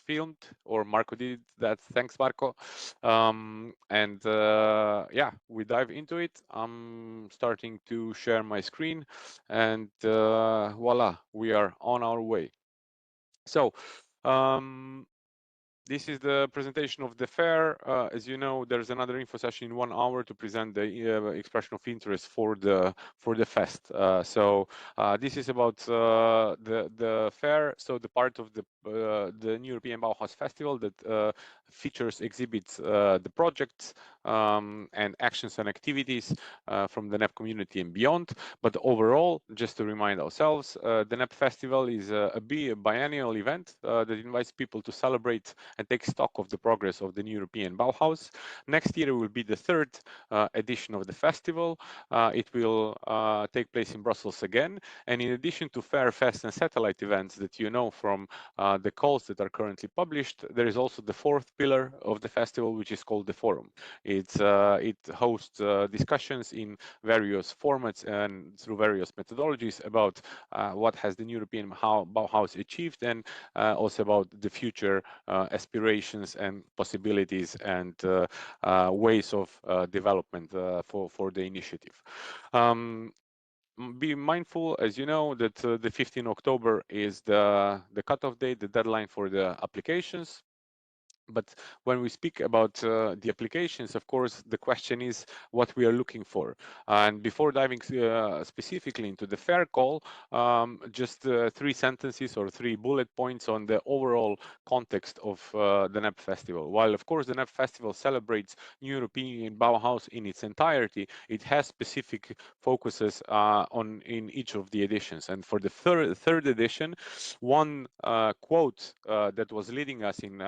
filmed, or Marco did that. Thanks, Marco. Yeah, we dive into it. I'm starting to share my screen, and voila, we are on our way. So, um, this is the presentation of the fair. As you know, there's another info session in 1 hour to present the expression of interest for the fest. This is about the fair. So the part of the new European Bauhaus Festival that features exhibits the projects and actions and activities from the NEB community and beyond. But overall, just to remind ourselves, the NEB Festival is a biennial event that invites people to celebrate and take stock of the progress of the new European Bauhaus. Next year will be the third edition of the festival. It will take place in Brussels again. And in addition to Fair Fest and satellite events that you know from the calls that are currently published, there is also the fourth pillar of the festival, which is called the Forum. It hosts discussions in various formats and through various methodologies about what has the European Bauhaus achieved, and also about the future aspirations and possibilities and ways of development for the initiative. Be mindful, as you know, that the 15th October is the cutoff date, the deadline for the applications. But when we speak about the applications, of course, the question is what we are looking for. And before diving specifically into the fair call, just 3 sentences or 3 bullet points on the overall context of the NEB Festival. While, of course, the NEB Festival celebrates New European Bauhaus in its entirety, it has specific focuses in each of the editions. And for the third edition, one quote that was leading us in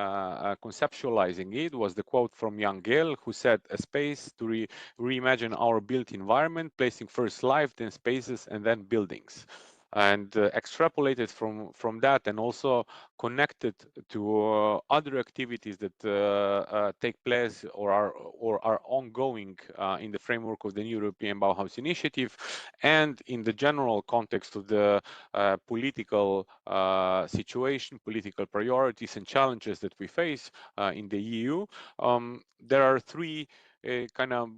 conceptualizing it was the quote from Jan Gehl, who said, "A space to reimagine our built environment, placing first life, then spaces, and then buildings." And extrapolated from that, and also connected to other activities that take place or are ongoing in the framework of the new European Bauhaus initiative, and in the general context of the political situation, political priorities and challenges that we face in the EU. There are 3 kind of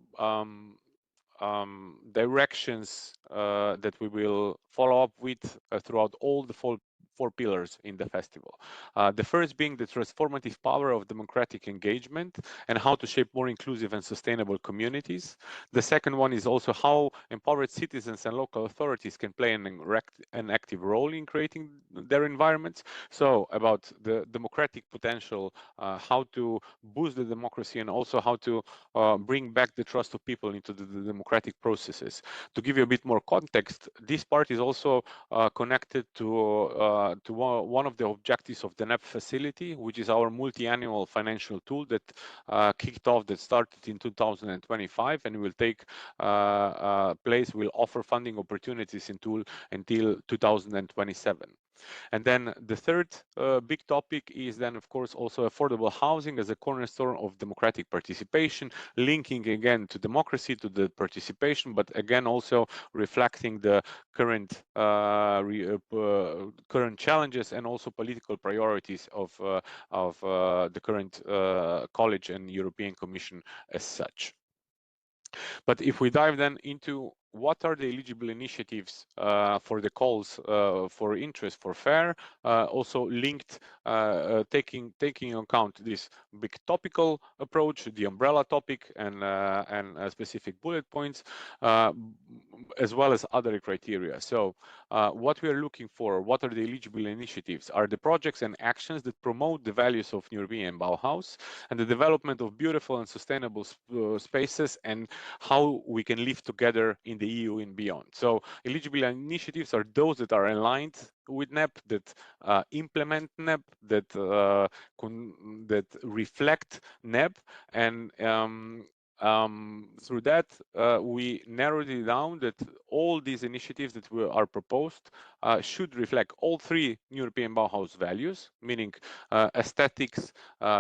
directions that we will follow up with throughout all the 4 pillars in the festival. The first being the transformative power of democratic engagement and how to shape more inclusive and sustainable communities. The second one is also how empowered citizens and local authorities can play an active role in creating their environments. So about the democratic potential, how to boost the democracy, and also how to bring back the trust of people into the democratic processes. To give you a bit more context, this part is also connected to one of the objectives of the NEB facility, which is our multi-annual financial tool that kicked off, that started in 2025 and will take place, will offer funding opportunities until 2027. And then the third big topic is then, of course, also affordable housing as a cornerstone of democratic participation, linking again to democracy, to the participation, but again also reflecting the current current challenges and also political priorities of the current College and European Commission as such. But if we dive then into what are the eligible initiatives for the calls for interest for FAIR, also linked, taking into account this big topical approach, the umbrella topic, and specific bullet points, as well as other criteria. So what we are looking for, what are the eligible initiatives, are the projects and actions that promote the values of European Bauhaus and the development of beautiful and sustainable spaces, and how we can live together in the EU and beyond. So eligible initiatives are those that are aligned with NEB, that implement NEB, that reflect NEB, and through that, we narrowed it down that all these initiatives that are proposed should reflect all 3 European Bauhaus values, meaning aesthetics,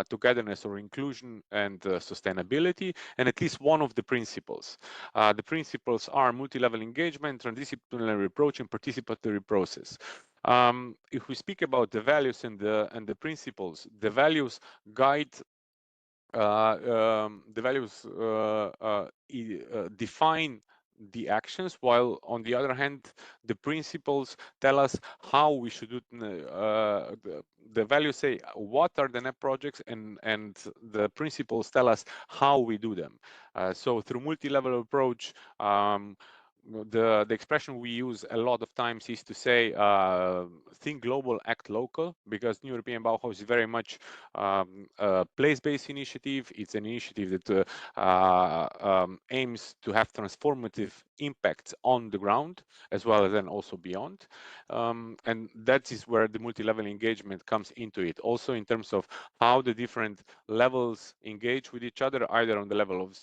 togetherness or inclusion, and sustainability, and at least one of the principles. The principles are multi-level engagement, transdisciplinary approach, and participatory process. If we speak about the values and the principles, the values guide define the actions, while on the other hand, the principles tell us how we should do it. The values say what are the NEP projects, and the principles tell us how we do them. So through multi-level approach, the expression we use a lot of times is to say think global, act local, because New European Bauhaus is very much a place-based initiative. It's an initiative that aims to have transformative impacts on the ground as well as then also beyond, and that is where the multi-level engagement comes into it, also in terms of how the different levels engage with each other, either on the level of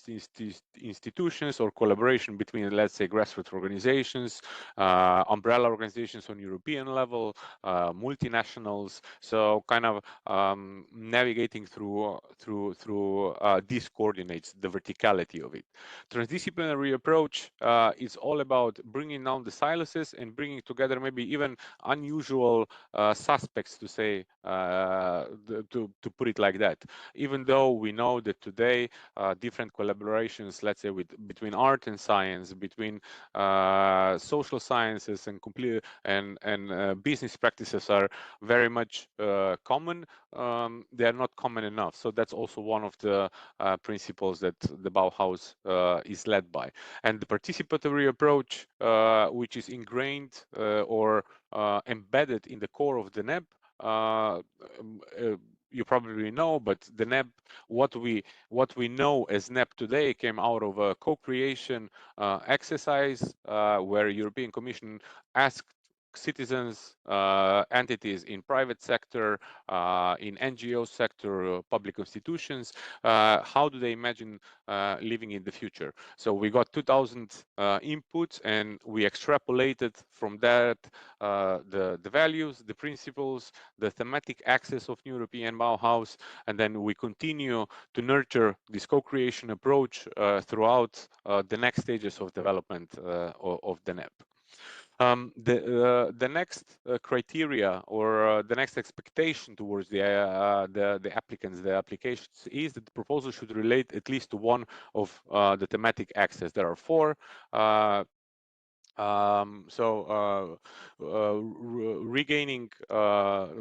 institutions or collaboration between, let's say, grassroots organizations, umbrella organizations on European level, multinationals. So kind of navigating through these coordinates, the verticality of it. Transdisciplinary approach is all about bringing down the silos and bringing together maybe even unusual suspects, to say, to put it like that. Even though we know that today different collaborations, let's say, between art and science, between social sciences and business practices are very much common. They are not common enough. So that's also one of the principles that the Bauhaus is led by. And the participatory approach, which is ingrained or embedded in the core of the NEB, you probably know, but the NEB, what we know as NEB today, came out of a co-creation exercise where European Commission asked citizens, entities in private sector, in NGO sector, public institutions, how do they imagine living in the future? So we got 2,000 inputs, and we extrapolated from that the values, the principles, the thematic axis of European Bauhaus, and then we continue to nurture this co-creation approach throughout the next stages of development of the NEP. The next criteria, or the next expectation towards the applicants, the applications, is that the proposal should relate at least to one of the thematic axes. There are four. Regaining,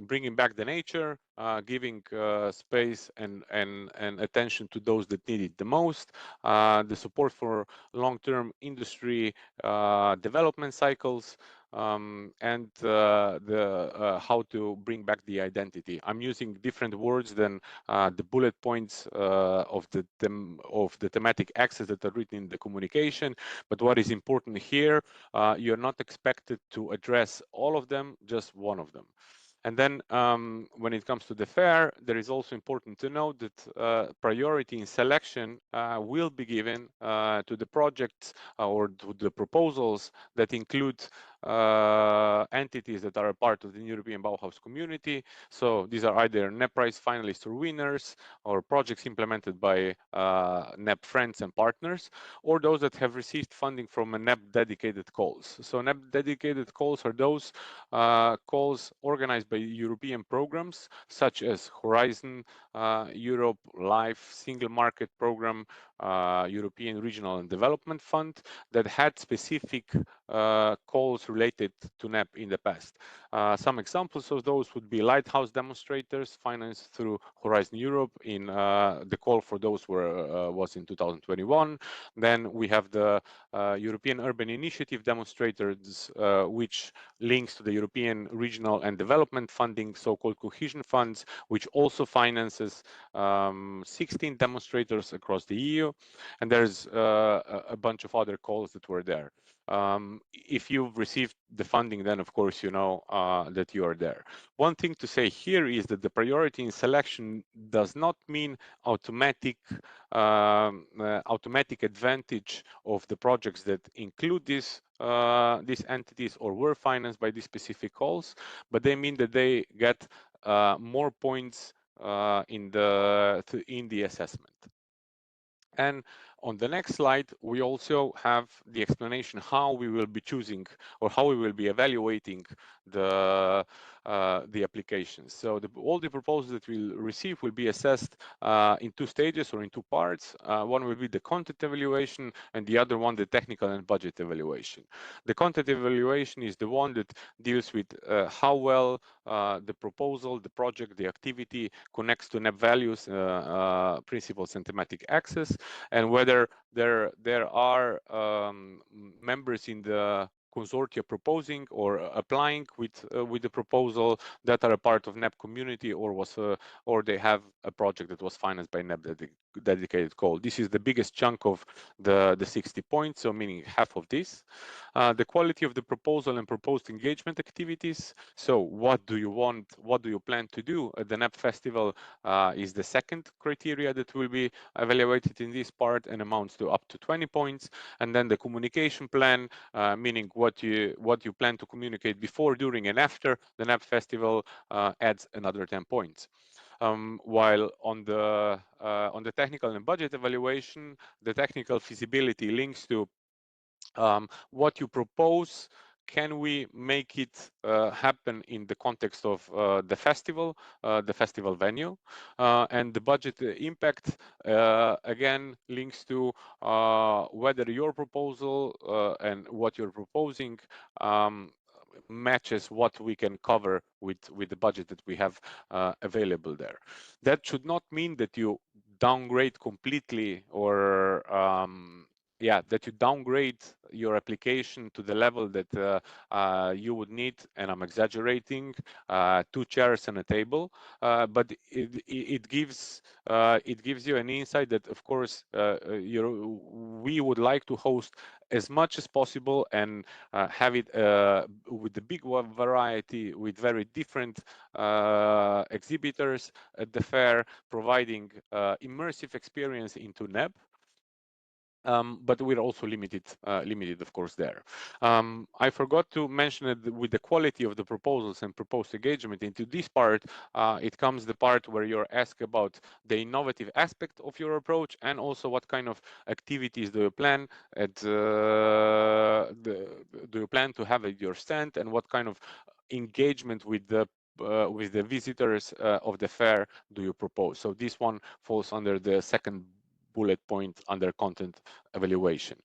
bringing back the nature, giving space and attention to those that need it the most, the support for long-term industry development cycles, and how to bring back the identity. I'm using different words than the bullet points of the thematic axes that are written in the communication. But what is important here, you're not expected to address all of them, just one of them. And then when it comes to the fair, there is also important to note that priority in selection will be given to the projects or to the proposals that include entities that are a part of the European Bauhaus community. So these are either NEP Prize finalists or winners, or projects implemented by NEP friends and partners, or those that have received funding from a NEP dedicated calls. So NEP dedicated calls are those calls organized by European programs such as Horizon Europe, Life, Single Market Program, European Regional and Development Fund, that had specific calls related to NEP in the past. Some examples of those would be lighthouse demonstrators financed through Horizon Europe. In the call for those was in 2021. Then we have the European Urban Initiative demonstrators, which links to the European Regional and Development Funding, so-called cohesion funds, which also finances 16 demonstrators across the EU. And there's a bunch of other calls that were there. If you've received the funding, then of course you know that you are there. One thing to say here is that the priority in selection does not mean automatic advantage of the projects that include these entities or were financed by these specific calls, but they mean that they get more points in the assessment. And On the next slide, we also have the explanation how we will be choosing or how we will be evaluating the applications. So all the proposals that we'll receive will be assessed in two stages or in two parts. One will be the content evaluation and the other one the technical and budget evaluation. The content evaluation is the one that deals with how well the proposal, the project, the activity connects to NEB values, principles and thematic axis, and whether there are members in the consortia proposing or applying with the proposal that are a part of NEB community or they have a project that was financed by NEB dedicated call. This is the biggest chunk of the 60 points, so meaning half of this. The quality of the proposal and proposed engagement activities. So what do you want? What do you plan to do at the NEB Festival is the second criteria that will be evaluated in this part and amounts to up to 20 points. And then the communication plan, meaning what you plan to communicate before, during, and after the NEB Festival adds another 10 points. While on the technical and budget evaluation, the technical feasibility links to what you propose. Can we make it happen in the context of the festival venue? And the budget impact, again, links to whether your proposal and what you're proposing matches what we can cover with the budget that we have available there. That should not mean that you downgrade completely or that you downgrade your application to the level that you would need, and I'm exaggerating, 2 chairs and a table, but it gives you an insight that, of course, we would like to host as much as possible and have it with the big variety, with very different exhibitors at the fair, providing immersive experience into NEB. But we're also limited, of course, there. I forgot to mention that with the quality of the proposals and proposed engagement into this part, it comes the part where you're asked about the innovative aspect of your approach and also what kind of activities do you plan to have at your stand, and what kind of engagement with the visitors of the fair do you propose. So this one falls under the second bullet point under content evaluation.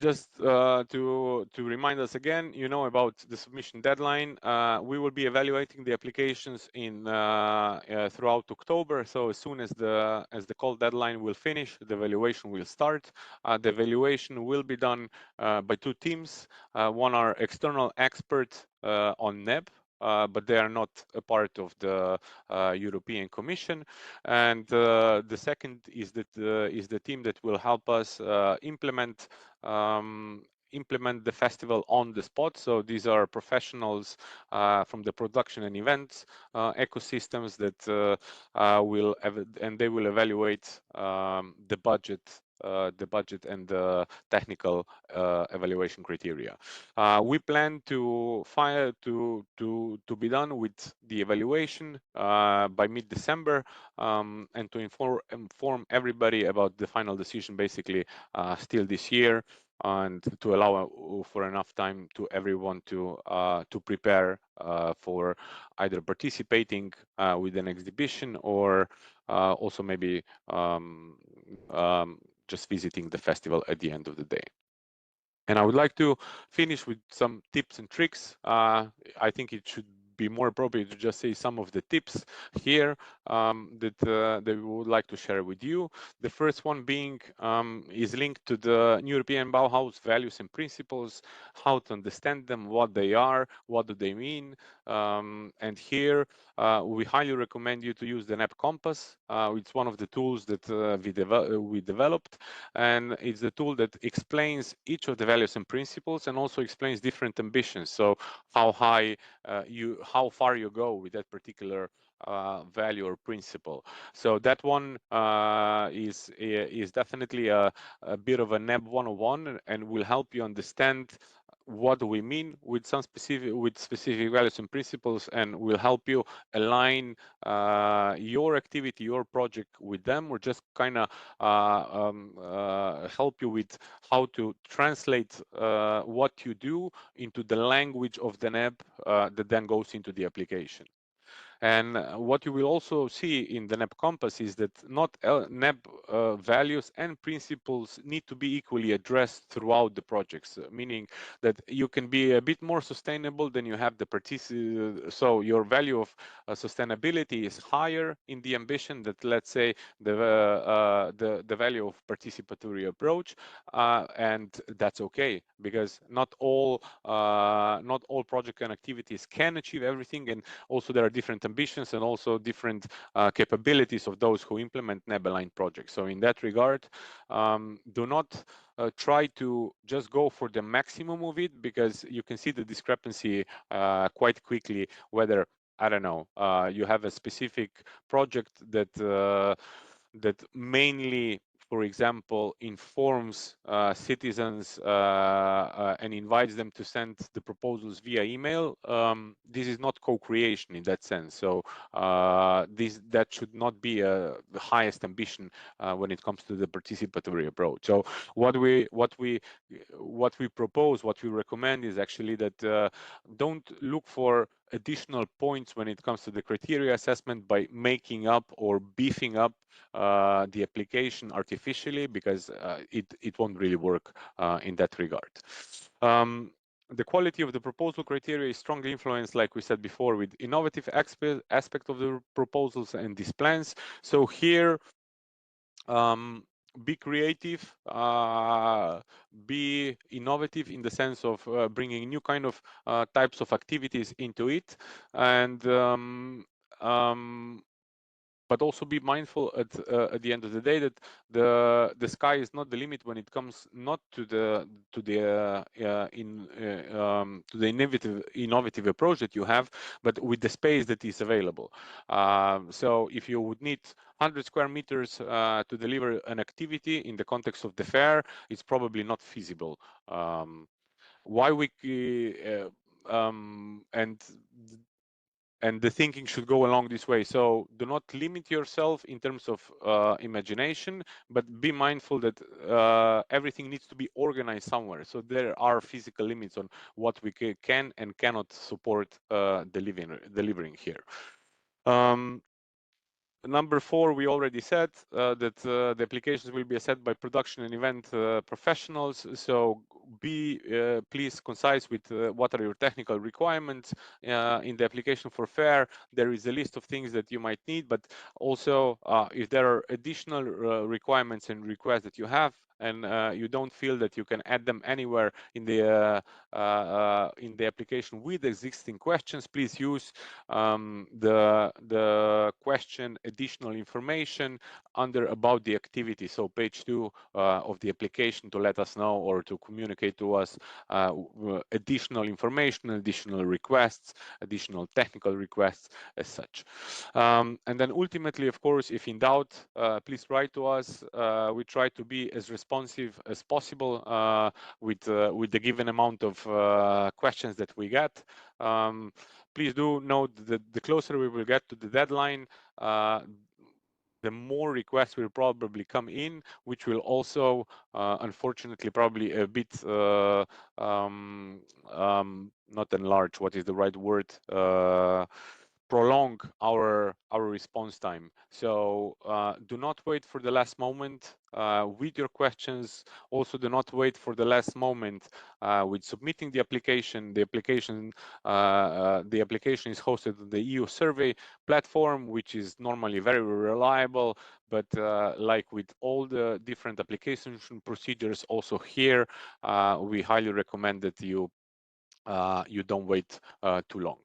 Just to remind us again, about the submission deadline. We will be evaluating the applications in throughout October. So as soon as the call deadline will finish, the evaluation will start. The evaluation will be done by 2 teams. One are external experts on NEB, but they are not a part of the European Commission. And the second is the team that will help us implement the festival on the spot. So these are professionals from the production and events ecosystems that they will evaluate the budget and the technical evaluation criteria. We plan to be done with the evaluation by mid-December, and to inform everybody about the final decision basically still this year, and to allow for enough time to everyone to prepare for either participating with an exhibition or also maybe just visiting the festival at the end of the day. And I would like to finish with some tips and tricks. I think it should be more appropriate to just say some of the tips here that we would like to share with you. The first one being is linked to the European Bauhaus values and principles, how to understand them, what they are, what do they mean. And here we highly recommend you to use the NEB Compass. It's one of the tools that we developed, and it's the tool that explains each of the values and principles and also explains different ambitions. So how far you go with that particular value or principle. So that one is definitely a bit of a NEB 101 and will help you understand what do we mean with specific values and principles, and we'll help you align your activity, your project with them, or just kind of help you with how to translate what you do into the language of the NEB that then goes into the application. And what you will also see in the NEB Compass is that not NEB values and principles need to be equally addressed throughout the projects, meaning that you can be a bit more sustainable than you have the so your value of sustainability is higher in the ambition that, let's say, the value of participatory approach, and that's okay, because not all project and activities can achieve everything, and also there are different ambitions and also different capabilities of those who implement NEB-aligned projects. So in that regard, do not try to just go for the maximum of it, because you can see the discrepancy quite quickly, whether, I don't know, you have a specific project that mainly, for example, informs citizens and invites them to send the proposals via email. This is not co-creation in that sense. So that should not be the highest ambition when it comes to the participatory approach. So what we propose, what we recommend is actually that don't look for additional points when it comes to the criteria assessment by making up or beefing up the application artificially, because it won't really work in that regard. The quality of the proposal criteria is strongly influenced, like we said before, with innovative aspect of the proposals and these plans. So here, be creative, be innovative in the sense of bringing new kind of types of activities into it, and but also be mindful at the end of the day that the sky is not the limit when it comes not to the innovative approach that you have, but with the space that is available. So if you would need 100 square meters to deliver an activity in the context of the fair, it's probably not feasible. Why we and the thinking should go along this way. So do not limit yourself in terms of imagination, but be mindful that everything needs to be organized somewhere. So there are physical limits on what we can and cannot support delivering here. Number 4, we already said that the applications will be assessed by production and event professionals. So be please concise with what are your technical requirements in the application for fair. There is a list of things that you might need, but also if there are additional requirements and requests that you have, and you don't feel that you can add them anywhere in the application with existing questions, please use the question additional information under about the activity. So page 2 of the application, to let us know or to communicate to us additional information, additional requests, additional technical requests as such. And then ultimately, of course, if in doubt, please write to us. We try to be as responsive as possible with the given amount of questions that we get. Please do note that the closer we will get to the deadline, the more requests will probably come in, which will also, unfortunately, probably a bit not enlarge. What is the right word? Prolong our response time. So do not wait for the last moment with your questions. Also, do not wait for the last moment with submitting the application. The application is hosted on the EU survey platform, which is normally very reliable. But like with all the different application procedures, also here we highly recommend that you don't wait too long.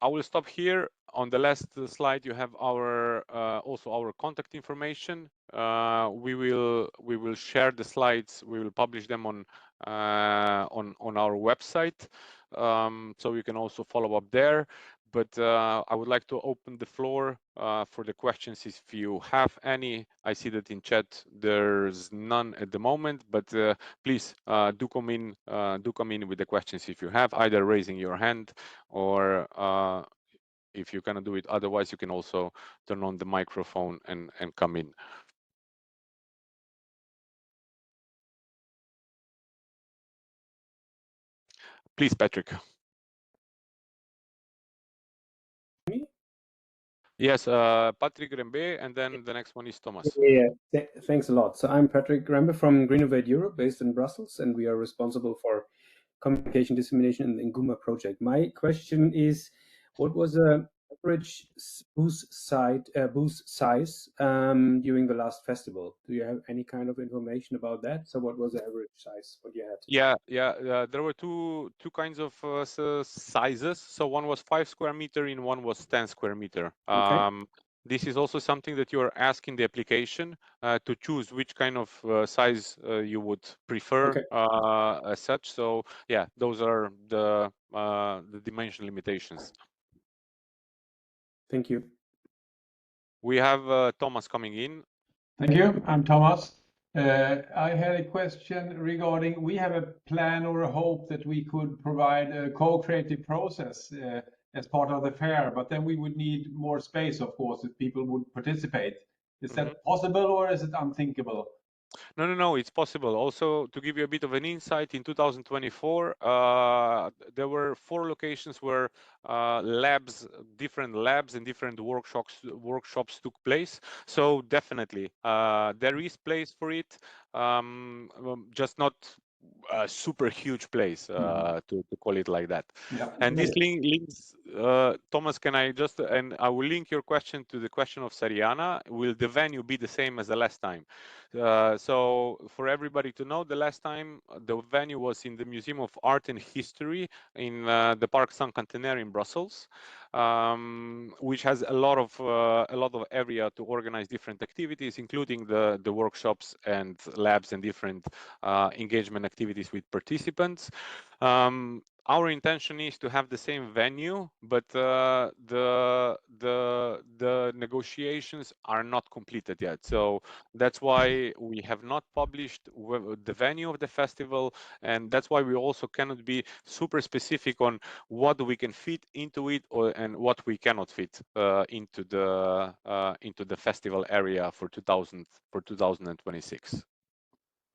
I will stop here. On the last slide, you have our also our contact information. We will share the slides. We will publish them on our website, so you can also follow up there. but I would like to open the floor for the questions if you have any. I see that in chat there's none at the moment, but please do come in with the questions if you have, either raising your hand or if you cannot do it otherwise, you can also turn on the microphone and come in. Please, Patrick. Me? Yes, Patrick Rembe, and then the next one is Thomas. Yeah, thanks a lot. So I'm Patrick Rembe from Greenovate Europe, based in Brussels, and we are responsible for communication dissemination in the Guma project. My question is, what was the average booth size during the last festival? Do you have any kind of information about that? So what was the average size what you had? Yeah. There were two kinds of sizes. So one was 5 square meter and one was 10 square meter. Okay. This is also something that you are asking the application to choose which kind of size you would prefer Okay. as such. So yeah, those are the dimension limitations. Thank you. We have Thomas coming in. Thank you. I'm Thomas. I had a question regarding, we have a plan or a hope that we could provide a co-creative process as part of the fair, but then we would need more space, of course, if people would participate. Is that possible or is it unthinkable? No, it's possible. Also, to give you a bit of an insight, in 2024, there were 4 locations where different labs and different workshops took place. So definitely, there is place for it, just not a super huge place to call it like that. Yeah. And this links, Thomas, can I just, and I will link your question to the question of Sariana. Will the venue be the same as the last time? So for everybody to know, the last time the venue was in the Museum of Art and History in the Parc Saint-Cantenaire in Brussels, which has a lot of area to organize different activities, including the workshops and labs and different engagement activities with participants. Our intention is to have the same venue, but the negotiations are not completed yet. So that's why we have not published the venue of the festival, and that's why we also cannot be super specific on what we can fit into it and what we cannot fit into the festival area for 2026.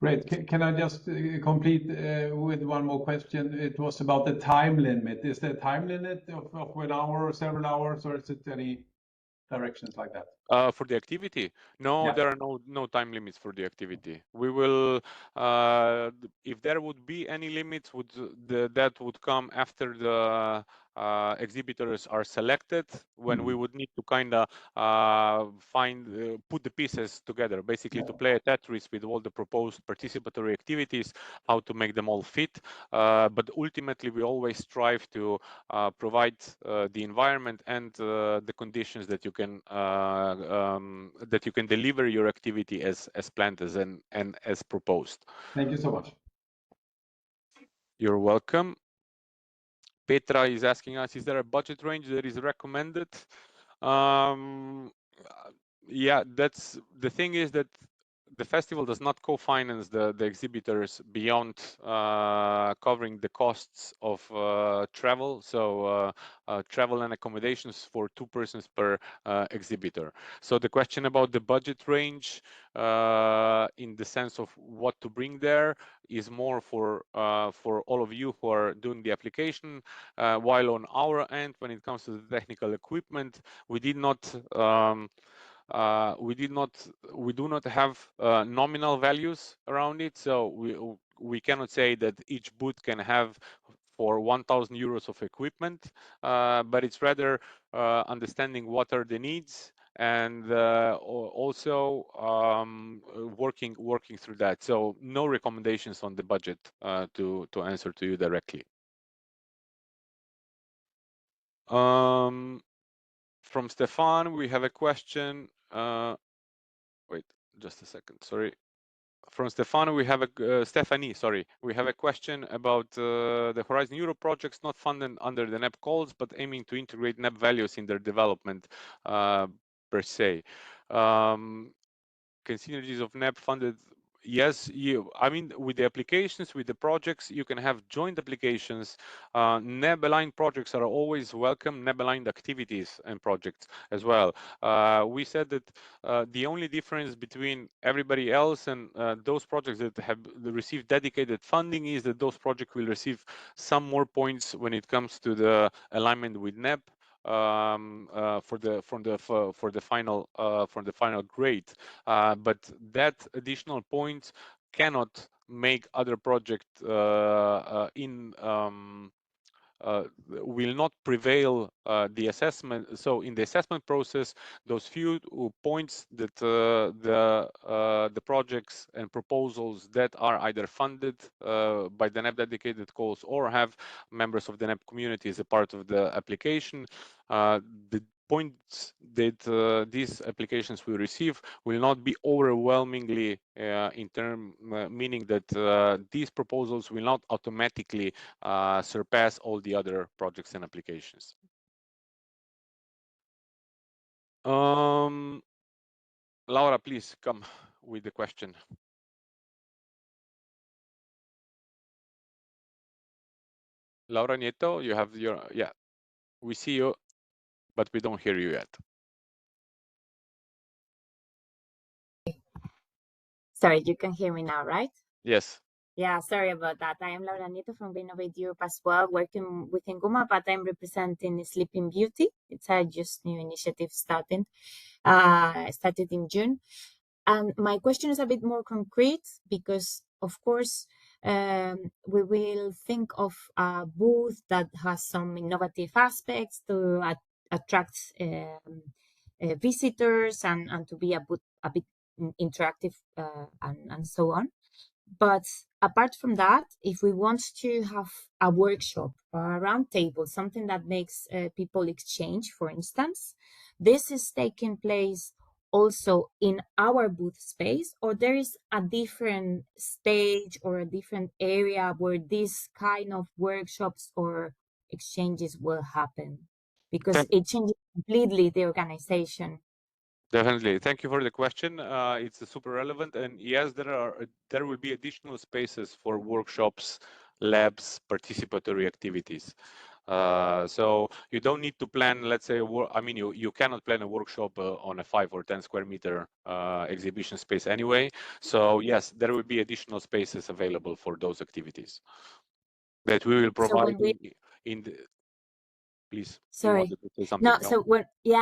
Great. Can I just complete with one more question? It was about the time limit. Is there a time limit of 1 hour or several hours, or is it any directions like that? For the activity, no, Yeah. there are no time limits for the activity. We will, if there would be any limits, that would come after the exhibitors are selected, when we would need to kind of put the pieces together, basically to play a Tetris with all the proposed participatory activities, how to make them all fit. But ultimately, we always strive to provide the environment and the conditions that you can deliver your activity as planned and as proposed. Thank you so much. You're welcome. Petra is asking us, is there a budget range that is recommended? Yeah, that's the thing, is that the festival does not co-finance the exhibitors beyond covering the costs of travel. So travel and accommodations for 2 persons per exhibitor. So the question about the budget range, in the sense of what to bring there, is more for all of you who are doing the application. While on our end, when it comes to the technical equipment, we do not have nominal values around it, so we cannot say that each booth can have for 1,000 euros of equipment, but it's rather understanding what are the needs, and also working through that. So no recommendations on the budget to answer to you directly. From Stefan, we have a question. Wait, just a second. Sorry. from Stefano, we have a Stephanie. Sorry, we have a question about the Horizon Europe projects not funded under the NEB calls, but aiming to integrate NEB values in their development per se. Can synergies of NEB funded? Yes, I mean, with the applications, with the projects, you can have joint applications. NEB aligned projects are always welcome. NEB aligned activities and projects as well. We said that the only difference between everybody else and those projects that have received dedicated funding is that those projects will receive some more points when it comes to the alignment with NEB. For the final grade, but that additional points cannot make other project will not prevail the assessment. So in the assessment process, those few points that the projects and proposals that are either funded by the NEB dedicated calls or have members of the NEB community as a part of the application, the points that these applications will receive will not be overwhelmingly meaning that these proposals will not automatically surpass all the other projects and applications. Laura, please come with the question. Laura Nieto, you have your, yeah, we see you, but we don't hear you yet. Sorry, you can hear me now, right? Yes. Yeah, sorry about that. I am Laura Nieto from Innovate Europe as well, working within Guma, but I'm representing Sleeping Beauty. It's a just new initiative started in June. And my question is a bit more concrete because, of course, we will think of a booth that has some innovative aspects to attract visitors and to be a bit interactive and so on. But apart from that, if we want to have a workshop or a round table, something that makes people exchange, for instance, this is taking place also in our booth space, or there is a different stage or a different area where these kind of workshops or exchanges will happen, because it changes completely the organization. Definitely. Thank you for the question. It's super relevant. And yes, there will be additional spaces for workshops, labs, participatory activities. So you don't need to plan, let's say, I mean, you cannot plan a workshop on a 5 or 10 square meter exhibition space anyway. So yes, there will be additional spaces available for those activities that we will provide in the, please. Sorry. To say something? No, so when we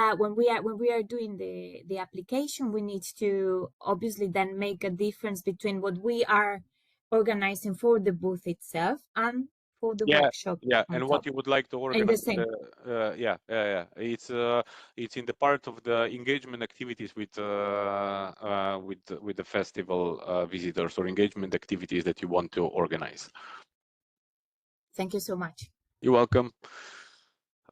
are doing the application, we need to obviously then make a difference between what we are organizing for the booth itself and for the workshop. Yeah, and what you would like to organize. Yeah. It's in the part of the engagement activities with the festival visitors, or engagement activities that you want to organize. Thank you so much. You're welcome.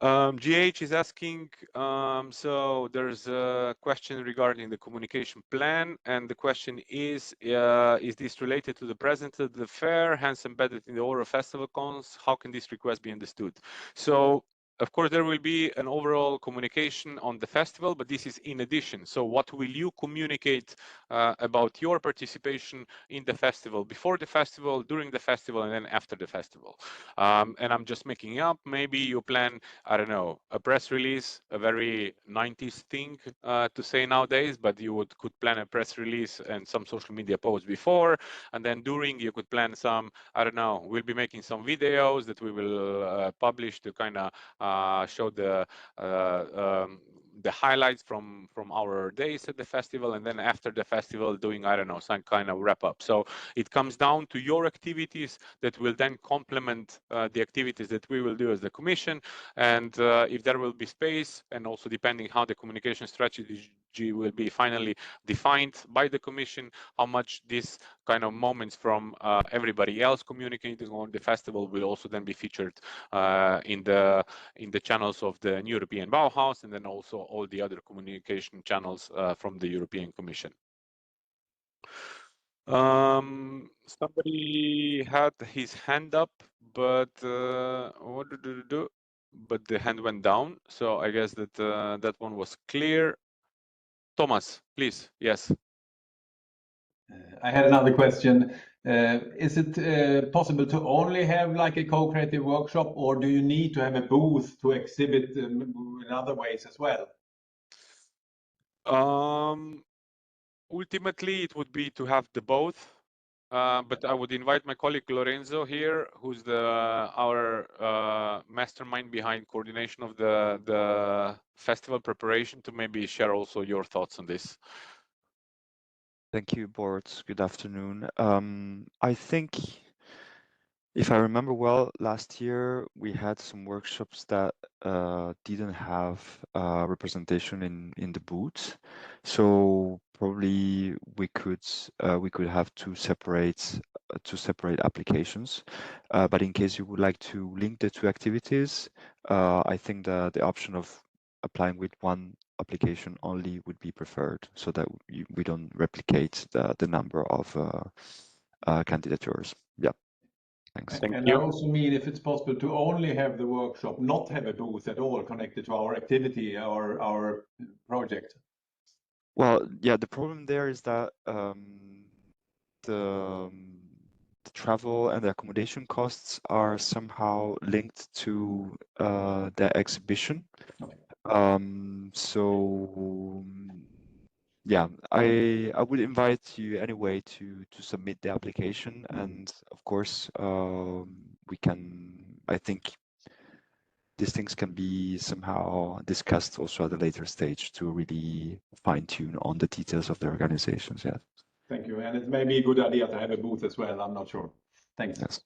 GH is asking, so there's a question regarding the communication plan, and the question is this related to the presence of the fair, hence embedded in the overall festival cons? How can this request be understood? So, of course, there will be an overall communication on the festival, but this is in addition. So what will you communicate about your participation in the festival, before the festival, during the festival, and then after the festival? And I'm just making up, maybe you plan, I don't know, a press release, a very 90s thing to say nowadays, but you could plan a press release and some social media posts before, and then during you could plan some, I don't know, we'll be making some videos that we will publish to kind of show the highlights from our days at the festival, and then after the festival doing, I don't know, some kind of wrap up. So it comes down to your activities that will then complement the activities that we will do as the commission. And if there will be space, and also depending how the communication strategy will be finally defined by the commission, how much this kind of moments from everybody else communicating on the festival will also then be featured in the channels of the European Bauhaus, and then also all the other communication channels from the European Commission. Somebody had his hand up, but what did it do? But the hand went down, so I guess that that one was clear. Thomas, please. Yes. I had another question. Is it possible to only have like a co-creative workshop, or do you need to have a booth to exhibit in other ways as well? Ultimately, it would be to have the both. But I would invite my colleague Lorenzo here, who's our mastermind behind coordination of the festival preparation, to maybe share also your thoughts on this. Thank you, board. Good afternoon. I think, if I remember well, last year we had some workshops that didn't have representation in the booth, so probably we could have two separate applications. But in case you would like to link the two activities, I think the option of applying with one application only would be preferred, so that we don't replicate the number of candidatures. Yeah, thanks. Thank And you. I also mean if it's possible to only have the workshop, not have a booth at all connected to our activity or our project. Well, yeah, the problem there is that the travel and the accommodation costs are somehow linked to the exhibition. So yeah, I would invite you anyway to submit the application, and of course we can. I think these things can be somehow discussed also at a later stage to really fine tune on the details of the organizations. Yeah. Thank you. And it may be a good idea to have a booth as well. I'm not sure. Thanks. Yes.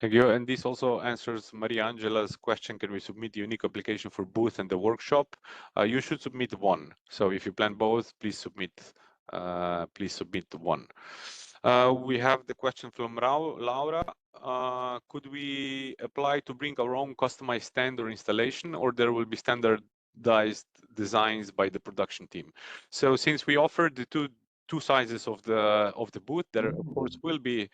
Thank you. And this also answers Maria Angela's question, can we submit the unique application for booth and the workshop? You should submit one. So if you plan both, please submit one. We have the question from Laura. Could we apply to bring our own customized stand or installation, or there will be standardized designs by the production team? So since we offer the two sizes of the booth, there of course will be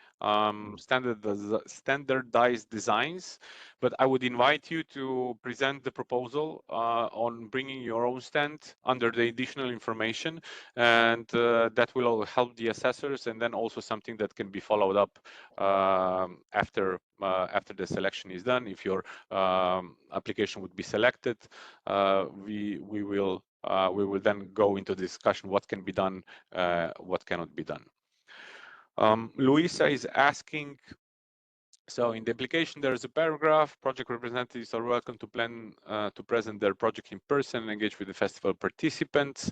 standardized designs, but I would invite you to present the proposal on bringing your own stand under the additional information, and that will help the assessors, and then also something that can be followed up after the selection is done. If your application would be selected, we will then go into discussion what can be done, what cannot be done. Luisa is asking, so in the application there is a paragraph, project representatives are welcome to plan to present their project in person and engage with the festival participants.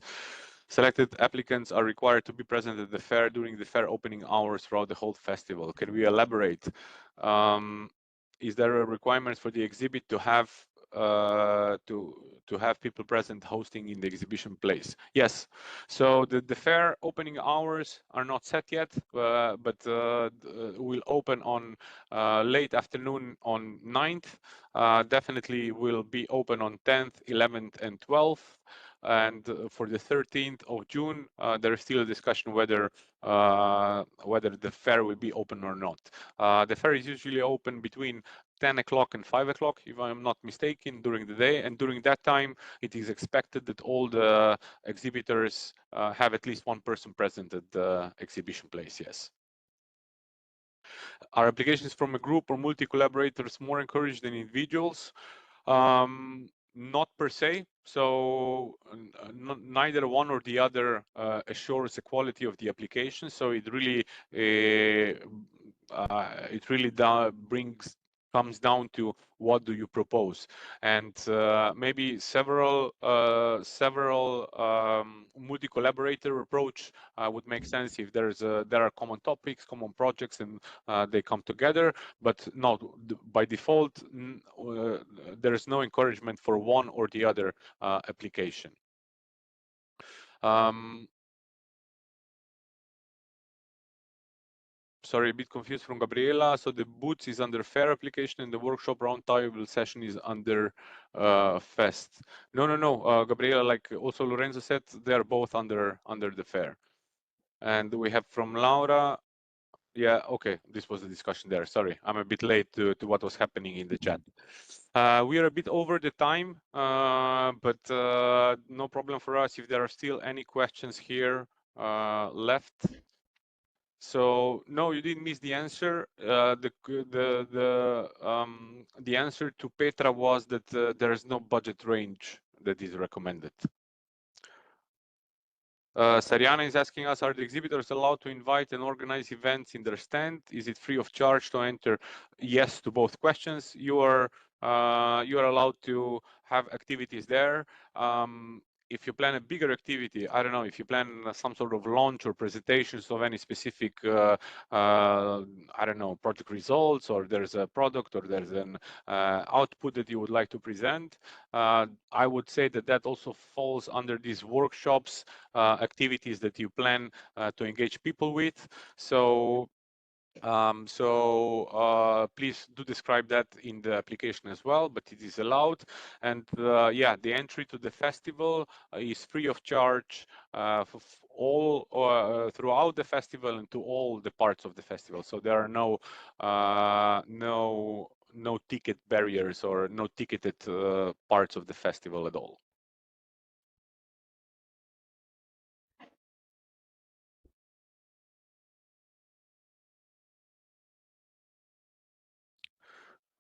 Selected applicants are required to be present at the fair during the fair opening hours throughout the whole festival. Can we elaborate? Is there a requirement for the exhibit to have people present hosting in the exhibition place? Yes. So the fair opening hours are not set yet, but will open on late afternoon on 9th. Definitely will be open on 10th, 11th, and 12th. And for the 13th of June, there is still a discussion whether the fair will be open or not. The fair is usually open between 10 o'clock and 5 o'clock, if I'm not mistaken, during the day. And during that time, it is expected that all the exhibitors have at least one person present at the exhibition place, yes. Are applications from a group or multi-collaborators more encouraged than individuals? Not per se. So neither one or the other assures the quality of the application. So it really comes down to what do you propose, and maybe several multi-collaborator approach would make sense if there are common topics, common projects, and they come together. But not by default, there is no encouragement for one or the other application. Sorry, a bit confused from Gabriela. So the boots is under fair application and the workshop roundtable session is under fest. No, Gabriela, like also Lorenzo said, they are both under the fair. And we have from Laura. Yeah, okay, this was the discussion there. Sorry, I'm a bit late to what was happening in the chat. We are a bit over the time, but no problem for us if there are still any questions here left. So no, you didn't miss the answer. The answer to Petra was that there is no budget range that is recommended. Sariana is asking us, are the exhibitors allowed to invite and organize events in their stand? Is it free of charge to enter? Yes to both questions. You are allowed to have activities there. If you plan a bigger activity, I don't know, if you plan some sort of launch or presentations of any specific, I don't know, project results, or there's a product, or there's an output that you would like to present, I would say that that also falls under these workshops, activities that you plan to engage people with. So please do describe that in the application as well, but it is allowed. And yeah, the entry to the festival is free of charge for all throughout the festival and to all the parts of the festival. So there are no ticket barriers or no ticketed parts of the festival at all.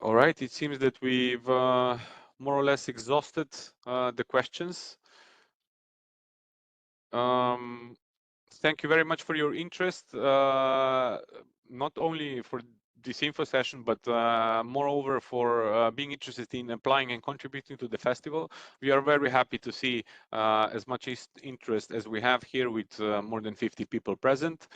All right, it seems that we've more or less exhausted the questions. Thank you very much for your interest, not only for this info session, but moreover for being interested in applying and contributing to the festival. We are very happy to see as much interest as we have here with more than 50 people present.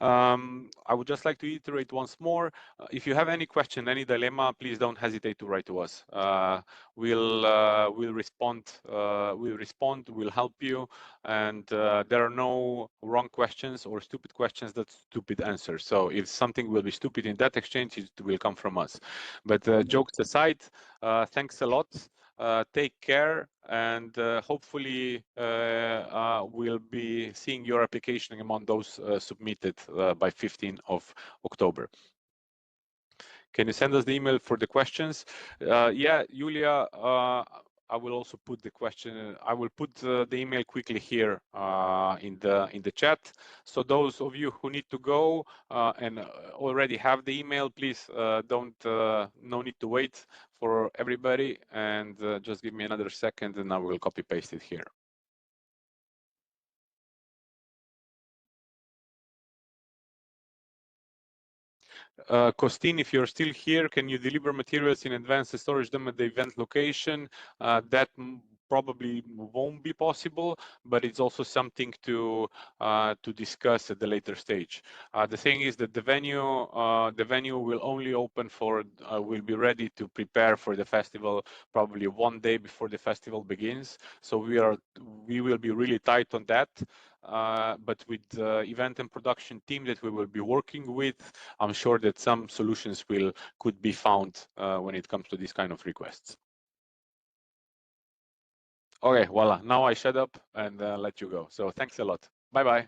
I would just like to iterate once more, if you have any question, any dilemma, please don't hesitate to write to us. We'll respond, we'll help you, and there are no wrong questions or stupid questions, that's stupid answers. So if something will be stupid in that exchange, it will come from us. But jokes aside, thanks a lot. Take care, and hopefully we'll be seeing your application among those submitted by 15th of October. Can you send us the email for the questions? Yeah, Julia, I will also put the question. I will put the email quickly here in the chat. So those of you who need to go and already have the email, please no need to wait for everybody, and just give me another second, and I will copy paste it here. Costin, if you're still here, can you deliver materials in advance and storage them at the event location? That probably won't be possible, but it's also something to discuss at the later stage. The thing is that the venue will only open for, will be ready to prepare for the festival probably one day before the festival begins. So we will be really tight on that. But with the event and production team that we will be working with, I'm sure that some solutions could be found when it comes to these kind of requests. Okay, voila. Now I shut up and let you go. So thanks a lot. Bye-bye.